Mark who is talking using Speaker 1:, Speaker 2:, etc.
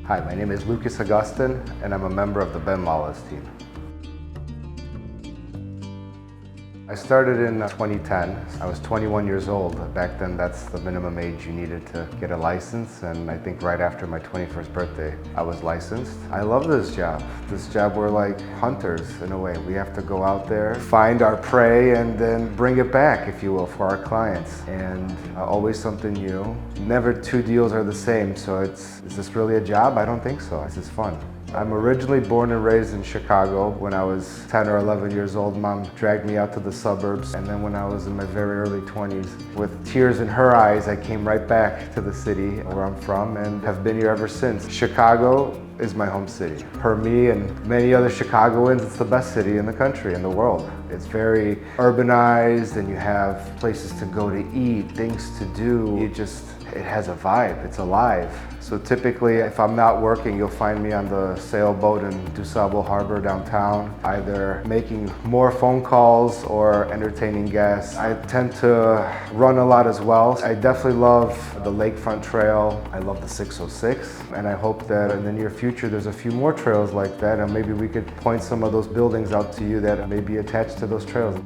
Speaker 1: Hi, my name is Lucas Augustyn, and I'm a member of the Ben Lalez Team. I started in 2010. I was 21 years old. Back then, that's the minimum age you needed to get a license, and I think right after my 21st birthday, I was licensed. I love this job. This job, we're like hunters in a way. We have to go out there, find our prey, and then bring it back, if you will, for our clients. And always something new. Never two deals are the same, so is this really a job? I don't think so. This is fun. I'm originally born and raised in Chicago. When I was 10 or 11 years old, Mom dragged me out to the suburbs. And then when I was in my very early 20s, with tears in her eyes, I came right back to the city where I'm from and have been here ever since. Chicago is my home city. For me and many other Chicagoans, it's the best city in the country, in the world. It's very urbanized, and you have places to go to eat, things to do. It has a vibe, it's alive. So typically, if I'm not working, you'll find me on the sailboat in DuSable Harbor downtown, either making more phone calls or entertaining guests. I tend to run a lot as well. I definitely love the Lakefront Trail. I love the 606, and I hope that in the near future there's a few more trails like that, and maybe we could point some of those buildings out to you that may be attached to those trails.